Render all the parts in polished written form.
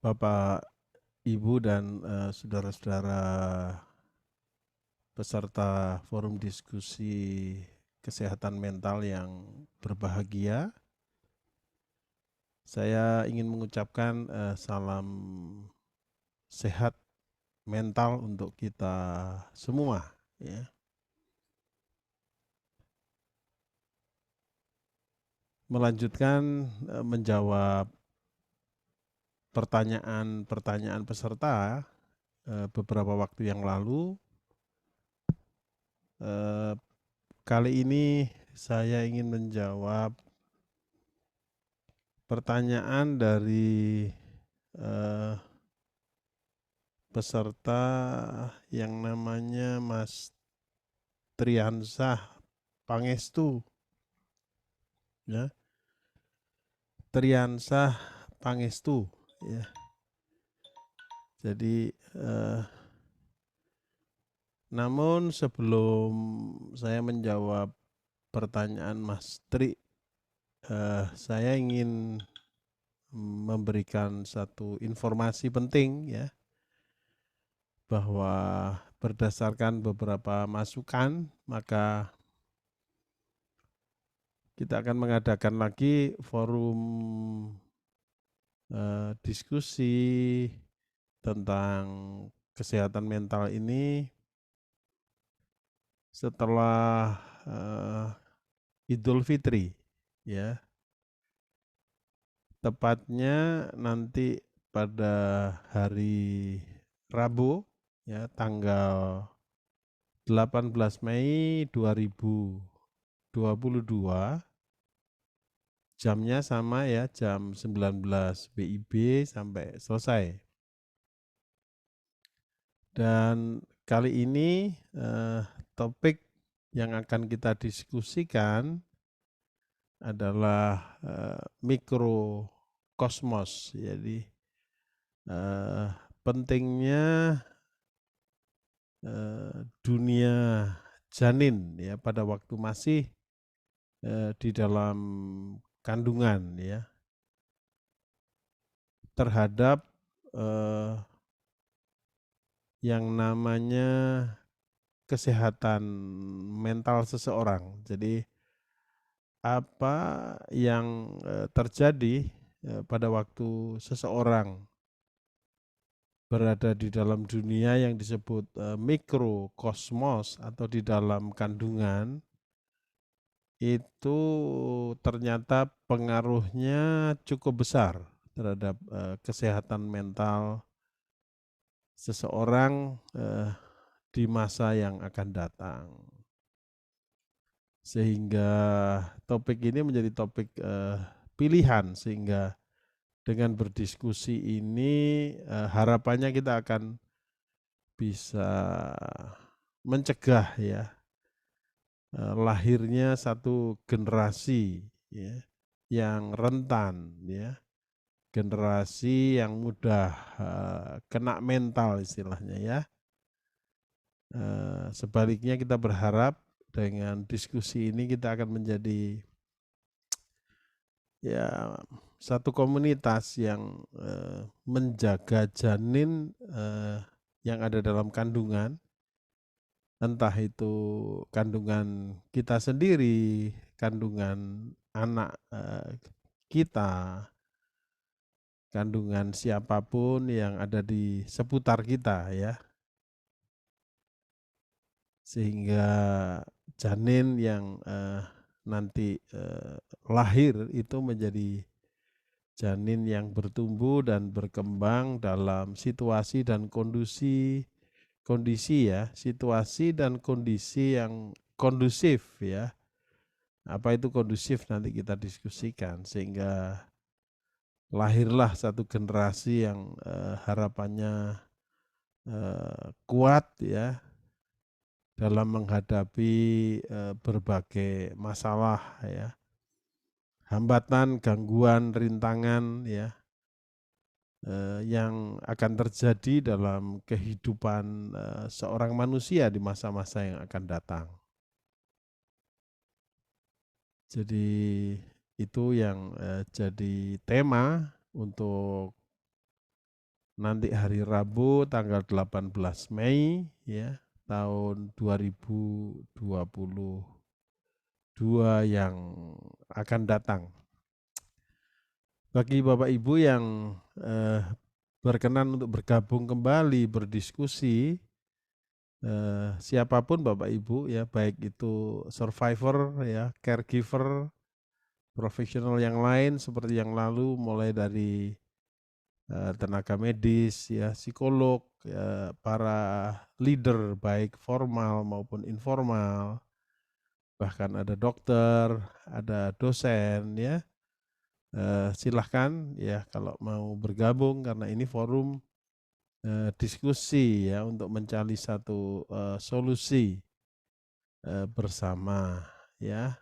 Bapak, Ibu, dan saudara-saudara peserta forum diskusi kesehatan mental yang berbahagia. Saya ingin mengucapkan salam sehat mental untuk kita semua, ya. Melanjutkan menjawab pertanyaan-pertanyaan peserta beberapa waktu yang lalu. Kali ini saya ingin menjawab pertanyaan dari peserta yang namanya Mas Triansah Pangestu, ya. Triansah Pangestu, ya. Jadi namun sebelum saya menjawab pertanyaan Mas Tri, saya ingin memberikan satu informasi penting, ya, bahwa berdasarkan beberapa masukan, maka kita akan mengadakan lagi forum diskusi tentang kesehatan mental ini setelah Idul Fitri, ya. Tepatnya nanti pada hari Rabu, ya, tanggal 18 Mei 2022, jamnya sama, ya, jam 19 WIB sampai selesai. Dan kali ini topik yang akan kita diskusikan adalah mikrokosmos. Jadi pentingnya dunia janin, ya, pada waktu masih di dalam kandungan, ya, terhadap yang namanya kesehatan mental seseorang. Jadi apa yang terjadi pada waktu seseorang berada di dalam dunia yang disebut mikrokosmos atau di dalam kandungan, itu ternyata pengaruhnya cukup besar terhadap kesehatan mental seseorang di masa yang akan datang. Sehingga topik ini menjadi topik pilihan, sehingga dengan berdiskusi ini harapannya kita akan bisa mencegah, ya, lahirnya satu generasi, ya, yang rentan, ya, generasi yang mudah kena mental istilahnya, ya. Sebaliknya kita berharap dengan diskusi ini kita akan menjadi, ya, satu komunitas yang menjaga janin yang ada dalam kandungan, entah itu kandungan kita sendiri, kandungan anak kita, kandungan siapapun yang ada di seputar kita, ya. Sehingga janin yang nanti lahir itu menjadi janin yang bertumbuh dan berkembang dalam situasi dan kondisi, ya, situasi dan kondisi yang kondusif, ya. Apa itu kondusif nanti kita diskusikan, sehingga lahirlah satu generasi yang harapannya kuat, ya, dalam menghadapi berbagai masalah, ya, hambatan, gangguan, rintangan, ya, yang akan terjadi dalam kehidupan seorang manusia di masa-masa yang akan datang. Jadi itu yang jadi tema untuk nanti hari Rabu tanggal 18 Mei ya tahun 2022 yang akan datang. Bagi Bapak Ibu yang berkenan untuk bergabung kembali berdiskusi, siapapun Bapak Ibu ya, baik itu survivor ya, caregiver, profesional yang lain seperti yang lalu, mulai dari tenaga medis ya, psikolog ya, para leader baik formal maupun informal, bahkan ada dokter, ada dosen ya. Silahkan ya kalau mau bergabung, karena ini forum diskusi ya untuk mencari satu solusi bersama ya.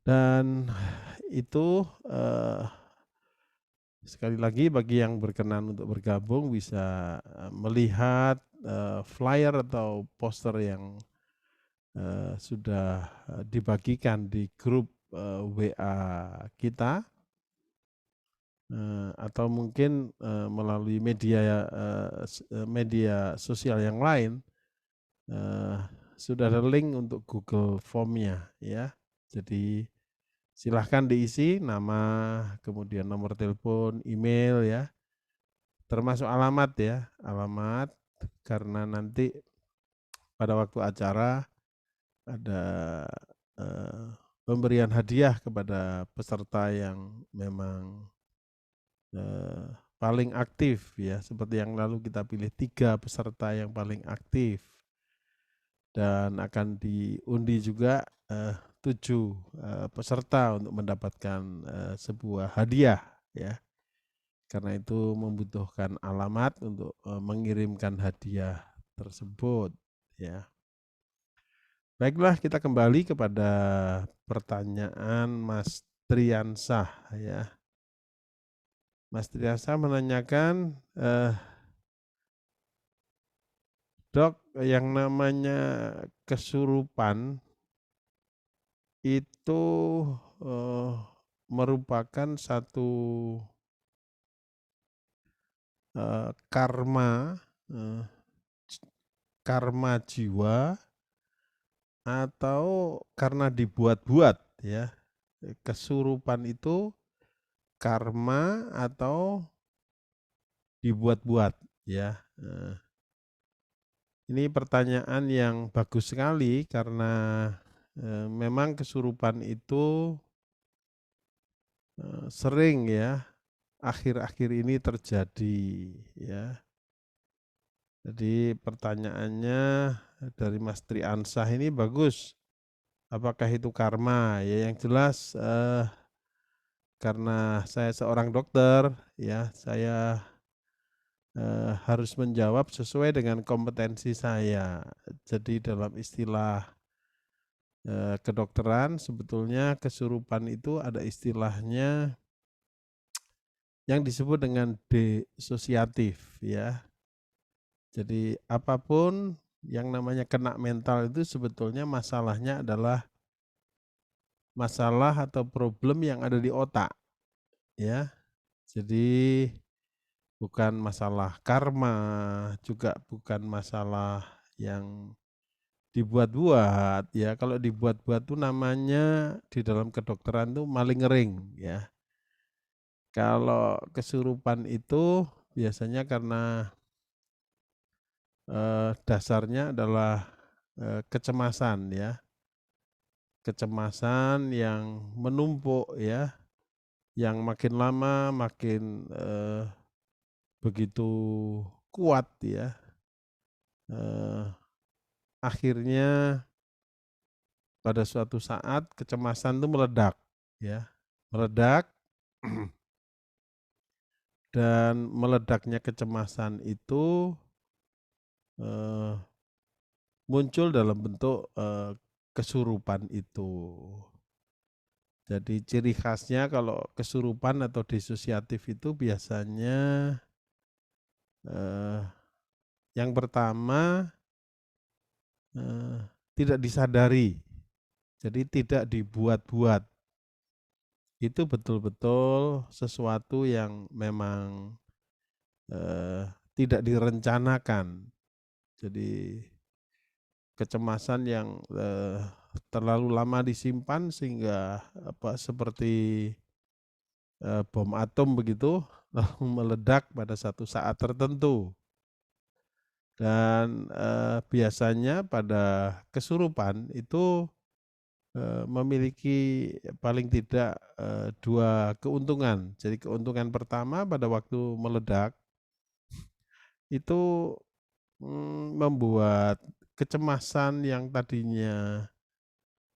Dan itu sekali lagi bagi yang berkenan untuk bergabung bisa melihat flyer atau poster yang sudah dibagikan di grup WA kita, atau mungkin melalui media sosial yang lain. Sudah ada link untuk Google Form-nya ya. Jadi silahkan diisi nama, kemudian nomor telepon, email ya, termasuk alamat ya, alamat, karena nanti pada waktu acara ada pemberian hadiah kepada peserta yang memang paling aktif ya. Seperti yang lalu kita pilih 3 peserta yang paling aktif, dan akan diundi juga 7 peserta untuk mendapatkan sebuah hadiah ya. Karena itu membutuhkan alamat untuk mengirimkan hadiah tersebut ya. Baiklah, kita kembali kepada pertanyaan Mas Triansah ya. Mas Triansah menanyakan, Dok, yang namanya kesurupan itu merupakan satu karma karma jiwa atau karena dibuat-buat ya. Kesurupan itu karma atau dibuat-buat ya. Ini pertanyaan yang bagus sekali karena memang kesurupan itu sering ya akhir-akhir ini terjadi ya. Jadi pertanyaannya dari Mas Triansah ini bagus. Apakah itu karma? Ya, yang jelas karena saya seorang dokter ya, saya harus menjawab sesuai dengan kompetensi saya. Jadi dalam istilah kedokteran, sebetulnya kesurupan itu ada istilahnya yang disebut dengan disosiatif ya. Jadi apapun yang namanya kena mental itu sebetulnya masalahnya adalah masalah atau problem yang ada di otak ya. Jadi bukan masalah karma, juga bukan masalah yang dibuat-buat ya. Kalau dibuat-buat tuh namanya di dalam kedokteran tuh malingering ya. Kalau kesurupan itu biasanya karena dasarnya adalah kecemasan ya. Kecemasan yang menumpuk ya, yang makin lama makin begitu kuat ya. Akhirnya pada suatu saat kecemasan itu meledak ya. Meledak dan meledaknya kecemasan itu muncul dalam bentuk kesurupan itu. Jadi ciri khasnya kalau kesurupan atau disosiatif itu biasanya yang pertama tidak disadari, jadi tidak dibuat-buat. Itu betul-betul sesuatu yang memang eh, tidak direncanakan. Jadi kecemasan yang terlalu lama disimpan sehingga seperti bom atom begitu lalu meledak pada satu saat tertentu. Dan biasanya pada kesurupan itu memiliki paling tidak dua keuntungan. Jadi keuntungan pertama pada waktu meledak itu membuat kecemasan yang tadinya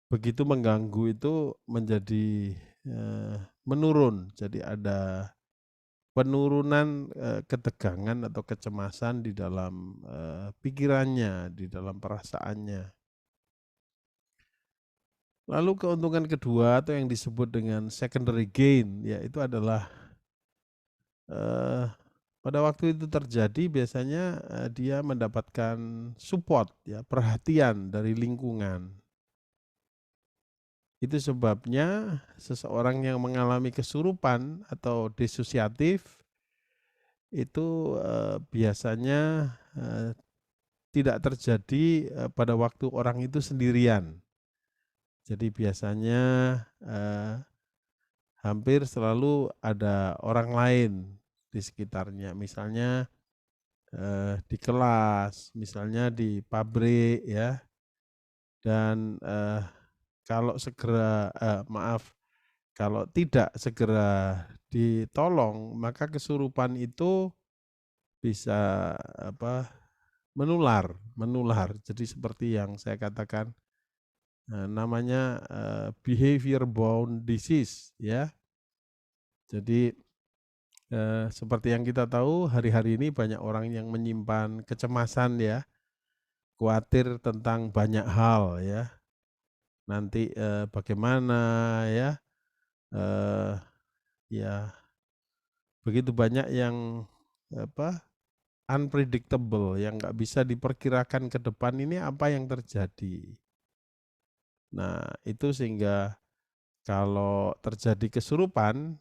begitu mengganggu itu menjadi menurun. Jadi ada penurunan ketegangan atau kecemasan di dalam pikirannya, di dalam perasaannya. Lalu keuntungan kedua atau yang disebut dengan secondary gain, yaitu adalah pada waktu itu terjadi biasanya dia mendapatkan support, ya, perhatian dari lingkungan. Itu sebabnya seseorang yang mengalami kesurupan atau disosiatif itu biasanya tidak terjadi pada waktu orang itu sendirian. Jadi biasanya hampir selalu ada orang lain di sekitarnya. Misalnya di kelas, misalnya di pabrik, ya. Dan kalau tidak segera ditolong, maka kesurupan itu bisa menular. Jadi seperti yang saya katakan, namanya behavior bound disease, ya. Jadi seperti yang kita tahu, hari-hari ini banyak orang yang menyimpan kecemasan, ya, khawatir tentang banyak hal, ya. Nanti bagaimana, ya, ya begitu banyak yang unpredictable, yang nggak bisa diperkirakan ke depan ini apa yang terjadi. Nah, itu sehingga kalau terjadi kesurupan,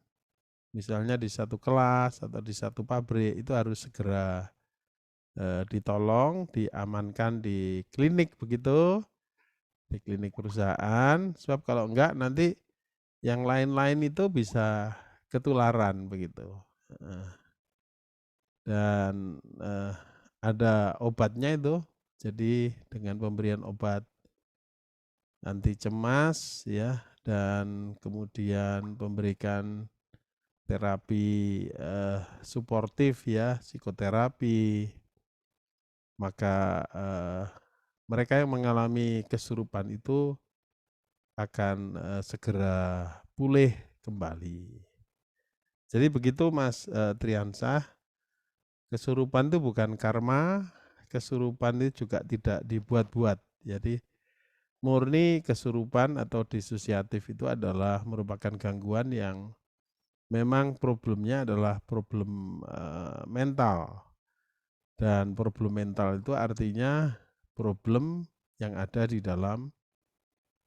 misalnya di satu kelas atau di satu pabrik, itu harus segera ditolong, diamankan di klinik begitu, di klinik perusahaan, sebab kalau enggak nanti yang lain-lain itu bisa ketularan begitu. Dan ada obatnya itu, jadi dengan pemberian obat anti cemas, ya, dan kemudian memberikan terapi suportif, ya, psikoterapi, maka mereka yang mengalami kesurupan itu akan segera pulih kembali. Jadi begitu Mas Triansah, kesurupan itu bukan karma, kesurupan itu juga tidak dibuat-buat. Jadi murni kesurupan atau disosiatif itu adalah merupakan gangguan yang memang problemnya adalah problem mental. Dan problem mental itu artinya problem yang ada di dalam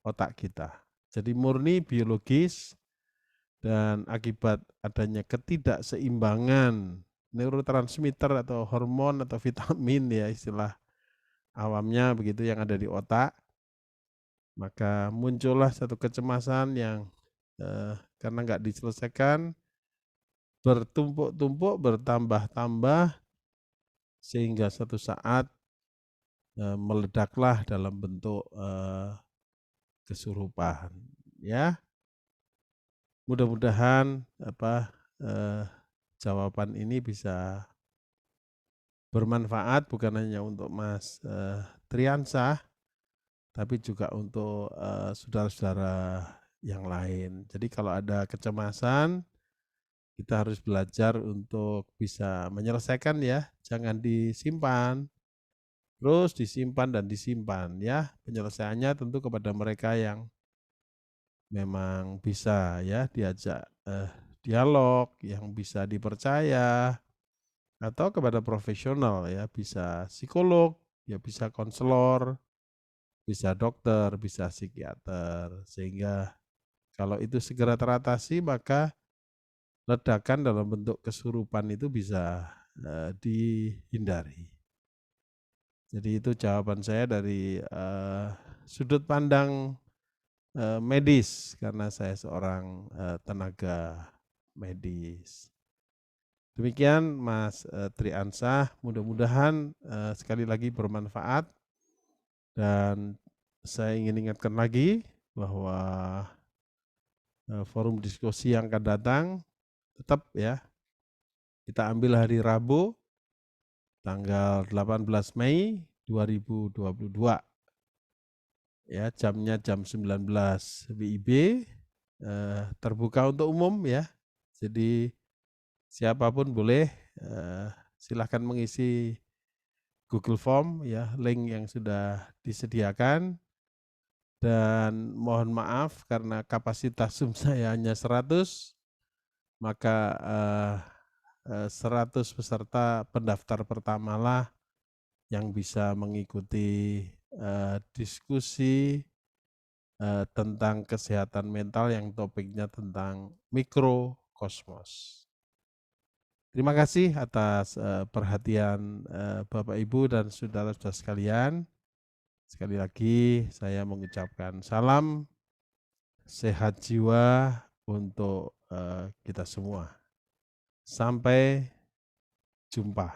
otak kita. Jadi murni biologis dan akibat adanya ketidakseimbangan neurotransmitter atau hormon atau vitamin, ya, istilah awamnya begitu, yang ada di otak, maka muncullah satu kecemasan yang karena nggak diselesaikan bertumpuk-tumpuk, bertambah-tambah, sehingga satu saat meledaklah dalam bentuk kesurupan, ya. Mudah-mudahan jawaban ini bisa bermanfaat bukan hanya untuk Mas Triansah, tapi juga untuk saudara-saudara yang lain. Jadi kalau ada kecemasan, kita harus belajar untuk bisa menyelesaikan, ya, jangan disimpan. Terus disimpan dan disimpan, ya. Penyelesaiannya tentu kepada mereka yang memang bisa, ya, diajak dialog, yang bisa dipercaya, atau kepada profesional, ya, bisa psikolog, ya, bisa konselor, bisa dokter, bisa psikiater, sehingga kalau itu segera teratasi maka ledakan dalam bentuk kesurupan itu bisa dihindari. Jadi itu jawaban saya dari sudut pandang medis karena saya seorang tenaga medis. Demikian Mas Triansah, mudah-mudahan sekali lagi bermanfaat dan saya ingin ingatkan lagi bahwa forum diskusi yang akan datang tetap ya kita ambil hari Rabu tanggal 18 Mei 2022 ya, jamnya jam 19 WIB, terbuka untuk umum ya. Jadi siapapun boleh silahkan mengisi Google Form ya, link yang sudah disediakan. Dan mohon maaf karena kapasitas Zoom saya hanya 100, maka 100 peserta pendaftar pertamalah yang bisa mengikuti diskusi tentang kesehatan mental yang topiknya tentang mikrokosmos. Terima kasih atas perhatian Bapak Ibu dan saudara-saudara sekalian. Sekali lagi saya mengucapkan salam sehat jiwa untuk kita semua. Sampai jumpa.